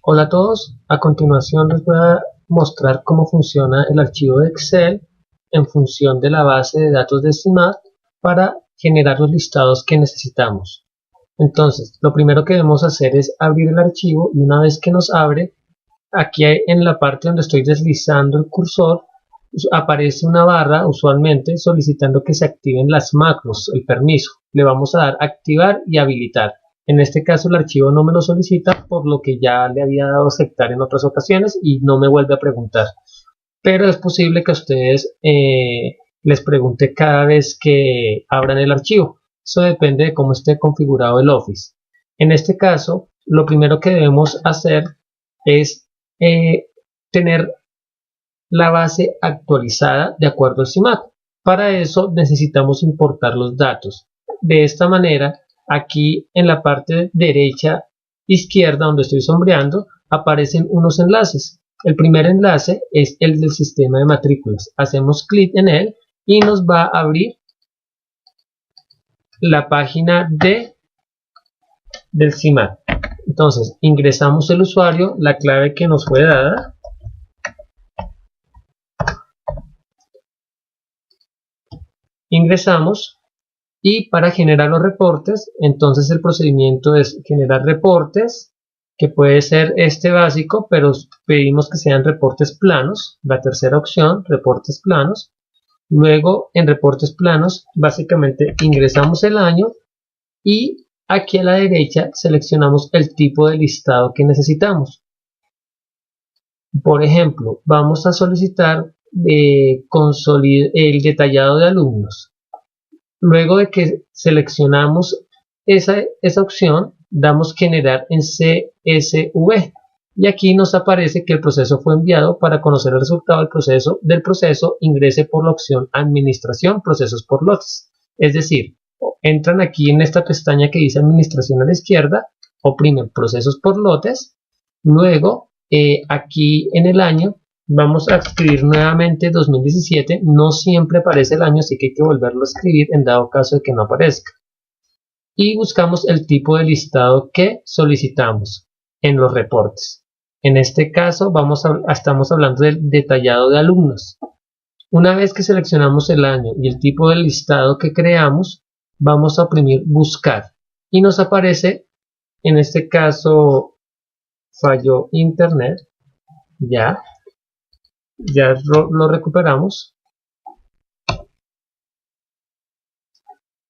Hola a todos, a continuación les voy a mostrar cómo funciona el archivo de Excel en función de la base de datos de CIMAT para generar los listados que necesitamos. Entonces, lo primero que debemos hacer es abrir el archivo y una vez que nos abre, aquí en la parte donde estoy deslizando el cursor, aparece una barra usualmente solicitando que se activen las macros, el permiso. Le vamos a dar activar y habilitar. En este caso el archivo no me lo solicita, por lo que ya le había dado aceptar en otras ocasiones y no me vuelve a preguntar. Pero es posible que a ustedes les pregunte cada vez que abran el archivo. Eso depende de cómo esté configurado el Office. En este caso, lo primero que debemos hacer es tener la base actualizada de acuerdo al CIMAT. Para eso necesitamos importar los datos. De esta manera, aquí en la parte derecha izquierda donde estoy sombreando aparecen unos enlaces. El primer enlace es el del sistema de matrículas. Hacemos clic en él y nos va a abrir la página del CIMAT. Entonces ingresamos el usuario, la clave que nos fue dada. Ingresamos y para generar los reportes, entonces el procedimiento es generar reportes, que puede ser este básico, pero pedimos que sean reportes planos, la tercera opción, reportes planos. Luego en reportes planos, básicamente ingresamos el año y aquí a la derecha seleccionamos el tipo de listado que necesitamos. Por ejemplo, vamos a solicitar el detallado de alumnos. Luego de que seleccionamos esa opción, damos generar en CSV y aquí nos aparece que el proceso fue enviado. Para conocer el resultado del proceso, ingrese por la opción Administración, Procesos por lotes. Es decir, entran aquí en esta pestaña que dice Administración a la izquierda, oprimen Procesos por lotes, luego aquí en el año vamos a escribir nuevamente 2017, no siempre aparece el año, así que hay que volverlo a escribir en dado caso de que no aparezca. Y buscamos el tipo de listado que solicitamos en los reportes. En este caso estamos hablando del detallado de alumnos. Una vez que seleccionamos el año y el tipo de listado que creamos, vamos a oprimir buscar y nos aparece, en este caso falló internet, ya lo recuperamos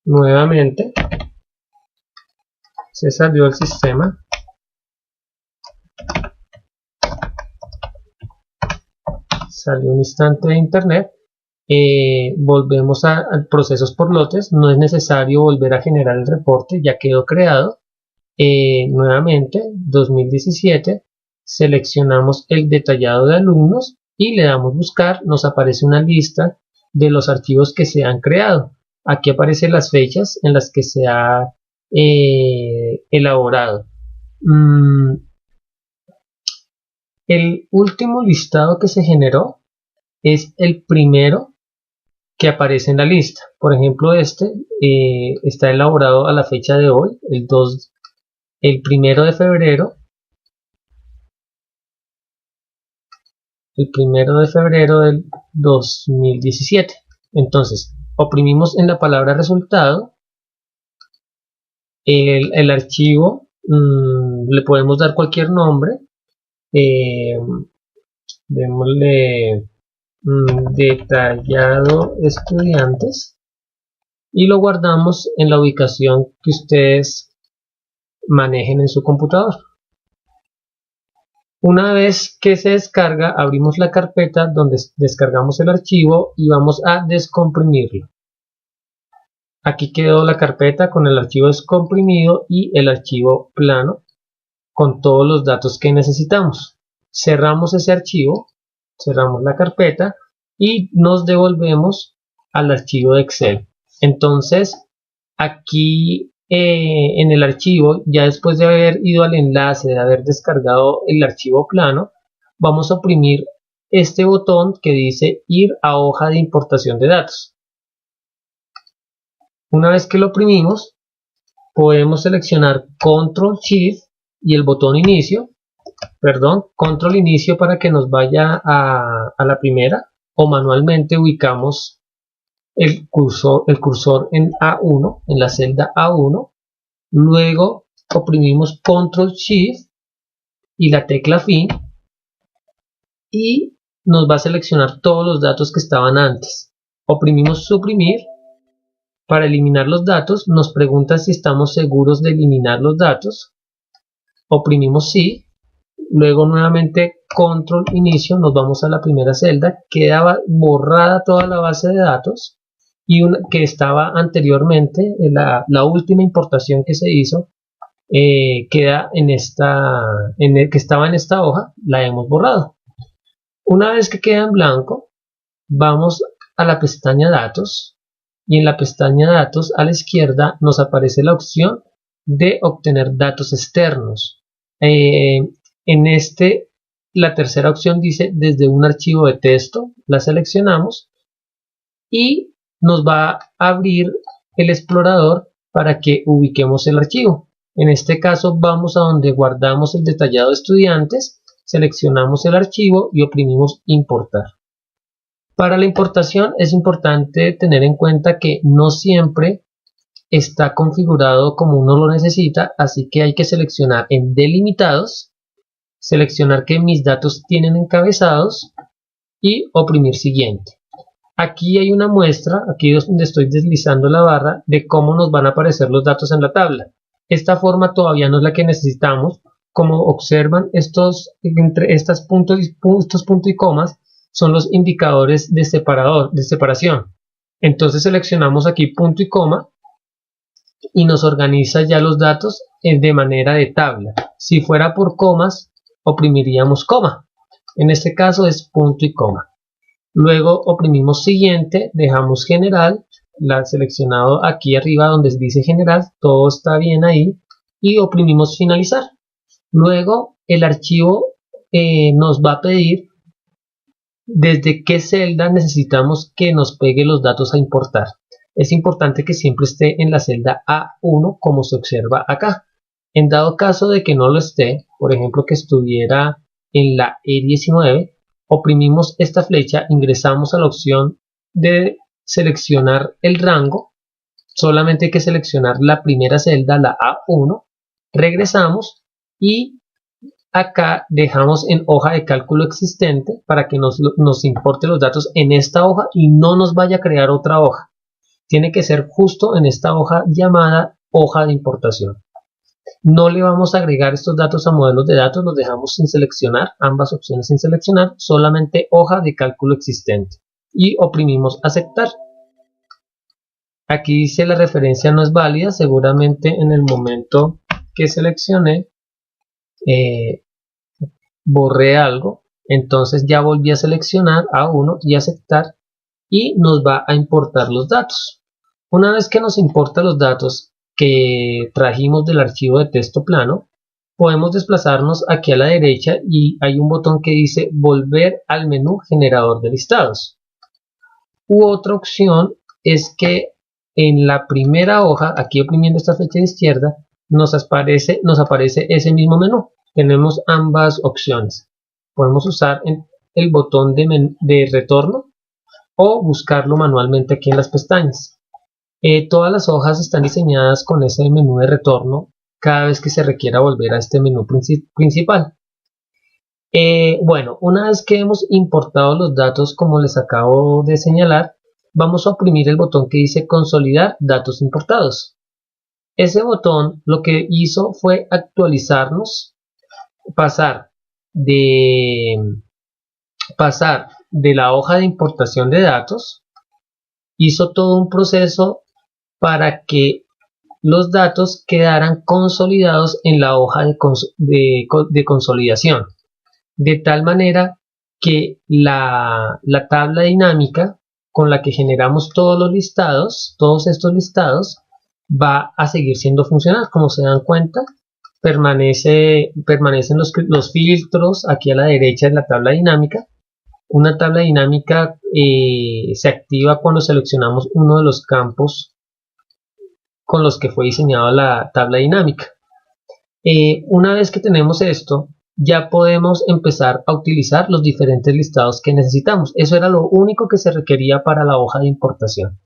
nuevamente, se salió el sistema, salió un instante de internet, volvemos a procesos por lotes, no es necesario volver a generar el reporte, ya quedó creado. Nuevamente 2017, seleccionamos el detallado de alumnos y le damos buscar, nos aparece una lista de los archivos que se han creado. Aquí aparecen las fechas en las que se ha elaborado. El último listado que se generó es el primero que aparece en la lista. Por ejemplo, este está elaborado a la fecha de hoy, el 1 de febrero. El 1 de febrero del 2017. Entonces, oprimimos en la palabra resultado. El archivo le podemos dar cualquier nombre. Démosle detallado estudiantes y lo guardamos en la ubicación que ustedes manejen en su computador. Una vez que se descarga, abrimos la carpeta donde descargamos el archivo y vamos a descomprimirlo. Aquí quedó la carpeta con el archivo descomprimido y el archivo plano con todos los datos que necesitamos. Cerramos ese archivo, cerramos la carpeta y nos devolvemos al archivo de Excel. Entonces, aquí en el archivo, ya después de haber ido al enlace, de haber descargado el archivo plano, vamos a oprimir este botón que dice ir a hoja de importación de datos. Una vez que lo oprimimos, podemos seleccionar Control Shift y el botón inicio control inicio para que nos vaya a la primera, o manualmente ubicamos el cursor en A1, en la celda A1, luego oprimimos control shift y la tecla fin y nos va a seleccionar todos los datos que estaban antes. Oprimimos suprimir para eliminar los datos, nos pregunta si estamos seguros de eliminar los datos, oprimimos sí, luego nuevamente control inicio, nos vamos a la primera celda, queda borrada toda la base de datos y una que estaba anteriormente, la última importación que se hizo, queda que estaba en esta hoja, la hemos borrado. Una vez que queda en blanco, vamos a la pestaña datos y en la pestaña datos a la izquierda nos aparece la opción de obtener datos externos. La tercera opción dice desde un archivo de texto, la seleccionamos y nos va a abrir el explorador para que ubiquemos el archivo. En este caso vamos a donde guardamos el detallado de estudiantes, seleccionamos el archivo y oprimimos importar. Para la importación es importante tener en cuenta que no siempre está configurado como uno lo necesita, así que hay que seleccionar en delimitados, seleccionar que mis datos tienen encabezados y oprimir siguiente. Aquí hay una muestra, aquí es donde estoy deslizando la barra, de cómo nos van a aparecer los datos en la tabla. Esta forma todavía no es la que necesitamos. Como observan, entre estos puntos y comas son los indicadores de separación. Entonces seleccionamos aquí punto y coma y nos organiza ya los datos de manera de tabla. Si fuera por comas, oprimiríamos coma. En este caso es punto y coma. Luego oprimimos siguiente, dejamos general, la seleccionado aquí arriba donde dice general, todo está bien ahí, y oprimimos finalizar. Luego el archivo nos va a pedir desde qué celda necesitamos que nos pegue los datos a importar. Es importante que siempre esté en la celda A1 como se observa acá. En dado caso de que no lo esté, por ejemplo que estuviera en la E19, oprimimos esta flecha, ingresamos a la opción de seleccionar el rango, solamente hay que seleccionar la primera celda, la A1, regresamos y acá dejamos en hoja de cálculo existente para que nos importe los datos en esta hoja y no nos vaya a crear otra hoja. Tiene que ser justo en esta hoja llamada hoja de importación. No le vamos a agregar estos datos a modelos de datos, los dejamos sin seleccionar, ambas opciones sin seleccionar, solamente hoja de cálculo existente. Y oprimimos aceptar. Aquí dice la referencia no es válida, seguramente en el momento que seleccioné borré algo, entonces ya volví a seleccionar A1 y aceptar y nos va a importar los datos. Una vez que nos importa los datos que trajimos del archivo de texto plano, podemos desplazarnos aquí a la derecha y hay un botón que dice volver al menú generador de listados. U otra opción es que en la primera hoja, aquí oprimiendo esta flecha de izquierda, nos aparece ese mismo menú. Tenemos ambas opciones. Podemos usar el botón de retorno o buscarlo manualmente aquí en las pestañas. Todas las hojas están diseñadas con ese menú de retorno cada vez que se requiera volver a este menú principal. Bueno, una vez que hemos importado los datos como les acabo de señalar, vamos a oprimir el botón que dice consolidar datos importados. Ese botón lo que hizo fue actualizarnos, pasar de la hoja de importación de datos, hizo todo un proceso para que los datos quedaran consolidados en la hoja de consolidación, de tal manera que la tabla dinámica con la que generamos todos estos listados, va a seguir siendo funcional. Como se dan cuenta, permanecen los filtros aquí a la derecha de la tabla dinámica. Una tabla dinámica se activa cuando seleccionamos uno de los campos con los que fue diseñada la tabla dinámica. Una vez que tenemos esto, ya podemos empezar a utilizar los diferentes listados que necesitamos. Eso era lo único que se requería para la hoja de importación.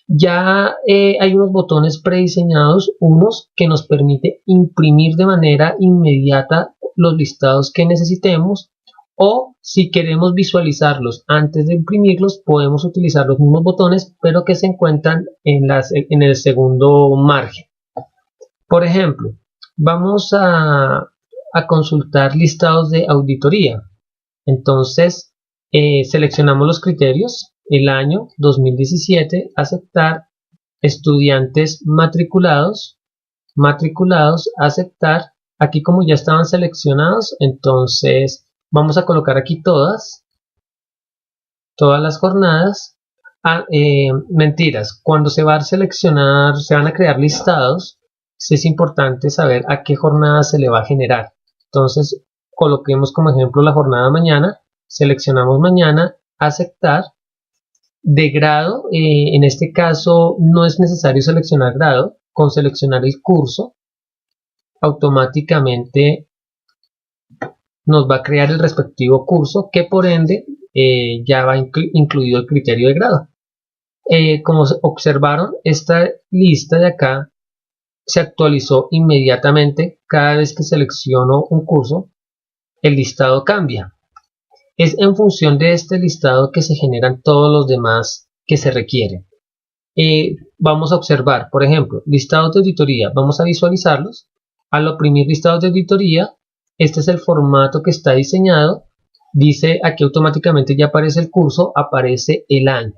Ya hay unos botones prediseñados, unos que nos permite imprimir de manera inmediata los listados que necesitemos, o si queremos visualizarlos antes de imprimirlos, podemos utilizar los mismos botones, pero que se encuentran en el segundo margen. Por ejemplo, vamos a consultar listados de auditoría. Entonces, seleccionamos los criterios, el año 2017, aceptar, estudiantes matriculados, aceptar. Aquí como ya estaban seleccionados, entonces vamos a colocar aquí todas las jornadas. Mentiras, cuando se va a seleccionar, se van a crear listados, es importante saber a qué jornada se le va a generar. Entonces coloquemos como ejemplo la jornada mañana, seleccionamos mañana, aceptar. De grado, en este caso no es necesario seleccionar grado, con seleccionar el curso automáticamente nos va a crear el respectivo curso, que por ende ya va incluido el criterio de grado. Como observaron, esta lista de acá se actualizó inmediatamente. Cada vez que selecciono un curso, el listado cambia. Es en función de este listado que se generan todos los demás que se requieren. Vamos a observar, por ejemplo, listados de auditoría. Vamos a visualizarlos. Al oprimir listados de auditoría, este es el formato que está diseñado. Dice aquí automáticamente ya aparece el curso, aparece el año.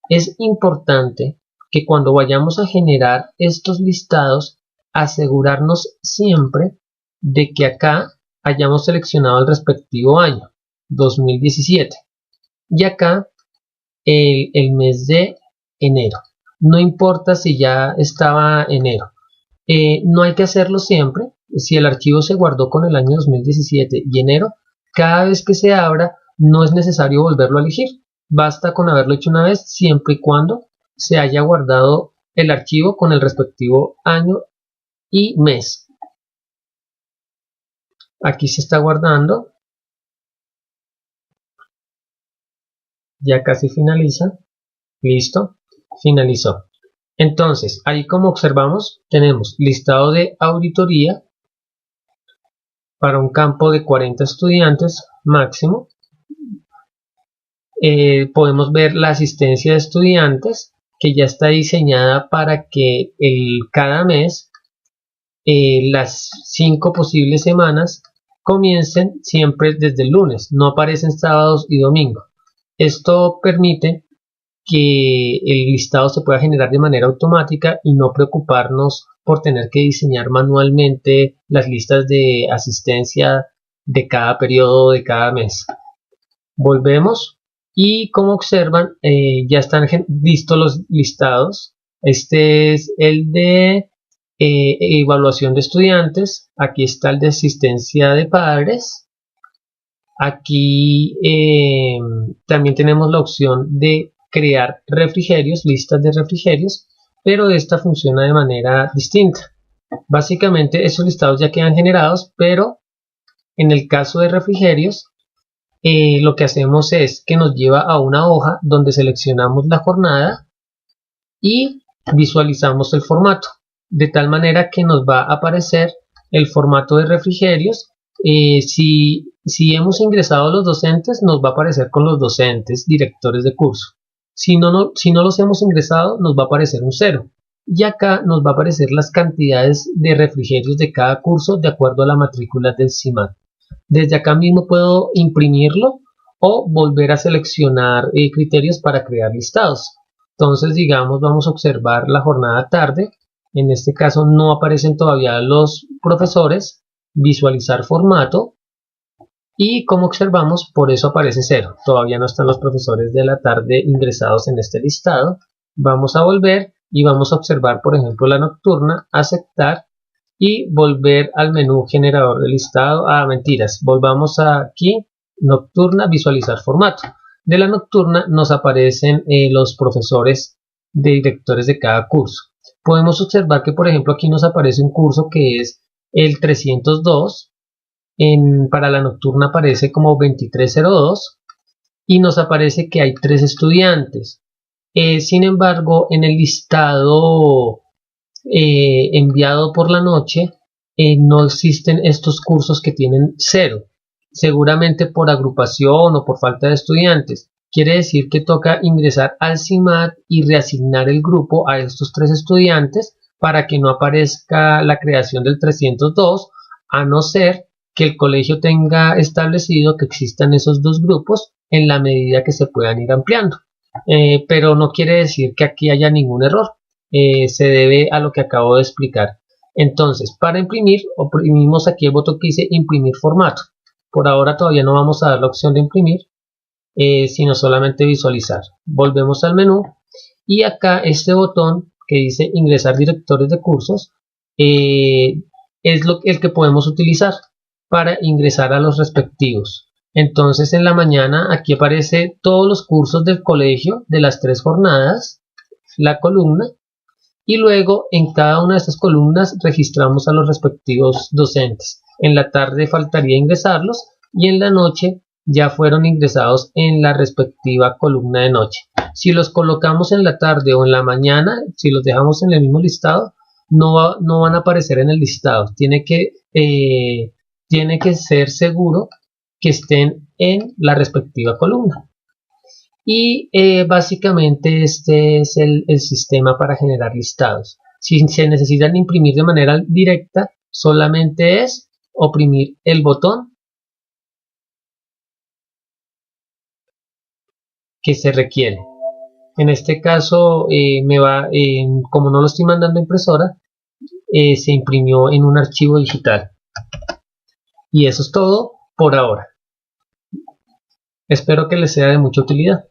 Es importante que cuando vayamos a generar estos listados, asegurarnos siempre de que acá hayamos seleccionado el respectivo año, 2017, y acá el mes de enero. No importa si ya estaba enero, no hay que hacerlo siempre. Si el archivo se guardó con el año 2017 y enero, cada vez que se abra no es necesario volverlo a elegir, basta con haberlo hecho una vez, siempre y cuando se haya guardado el archivo con el respectivo año y mes. Aquí se está guardando. Ya casi finaliza. Listo, finalizó. Entonces, ahí como observamos, tenemos listado de auditoría para un campo de 40 estudiantes máximo. Podemos ver la asistencia de estudiantes, que ya está diseñada para que cada mes las 5 posibles semanas comiencen siempre desde el lunes, no aparecen sábados y domingos. Esto permite que el listado se pueda generar de manera automática y no preocuparnos por tener que diseñar manualmente las listas de asistencia de cada periodo, de cada mes. Volvemos y como observan ya están listos los listados. Este es el de evaluación de estudiantes, aquí está el de asistencia de padres, aquí también tenemos la opción de crear refrigerios, listas de refrigerios, pero esta funciona de manera distinta. Básicamente esos listados ya quedan generados, pero en el caso de refrigerios lo que hacemos es que nos lleva a una hoja donde seleccionamos la jornada y visualizamos el formato, de tal manera que nos va a aparecer el formato de refrigerios. Si hemos ingresado a los docentes, nos va a aparecer con los docentes directores de curso. Si no los hemos ingresado, nos va a aparecer un 0. Y acá nos va a aparecer las cantidades de refrigerios de cada curso de acuerdo a la matrícula del CIMAD. Desde acá mismo puedo imprimirlo o volver a seleccionar criterios para crear listados. Entonces, digamos, vamos a observar la jornada tarde. En este caso no aparecen todavía los profesores. Visualizar formato. Y como observamos, por eso aparece 0. Todavía no están los profesores de la tarde ingresados en este listado. Vamos a volver y vamos a observar, por ejemplo, la nocturna, aceptar y volver al menú generador de listado. Mentiras, volvamos aquí, nocturna, visualizar formato. De la nocturna nos aparecen los profesores de directores de cada curso. Podemos observar que, por ejemplo, aquí nos aparece un curso que es el 302. para la nocturna aparece como 2302 y nos aparece que hay 3 estudiantes. Sin embargo, en el listado enviado por la noche no existen estos cursos que tienen 0, seguramente por agrupación o por falta de estudiantes. Quiere decir que toca ingresar al CIMAD y reasignar el grupo a estos 3 estudiantes para que no aparezca la creación del 302, a no ser que el colegio tenga establecido que existan esos 2 grupos en la medida que se puedan ir ampliando. Pero no quiere decir que aquí haya ningún error. Se debe a lo que acabo de explicar. Entonces, para imprimir, oprimimos aquí el botón que dice imprimir formato. Por ahora todavía no vamos a dar la opción de imprimir, sino solamente visualizar. Volvemos al menú y acá este botón que dice ingresar directorios de cursos es el que podemos utilizar para ingresar a los respectivos. Entonces en la mañana aquí aparece todos los cursos del colegio de las 3 jornadas, la columna, y luego en cada una de estas columnas registramos a los respectivos docentes. En la tarde faltaría ingresarlos y en la noche ya fueron ingresados en la respectiva columna de noche. Si los colocamos en la tarde o en la mañana, si los dejamos en el mismo listado, no van a aparecer en el listado. Tiene que ser seguro que estén en la respectiva columna. Y básicamente este es el sistema para generar listados. Si se necesitan imprimir de manera directa, solamente es oprimir el botón que se requiere. En este caso, como no lo estoy mandando a impresora, se imprimió en un archivo digital. Y eso es todo por ahora. Espero que les sea de mucha utilidad.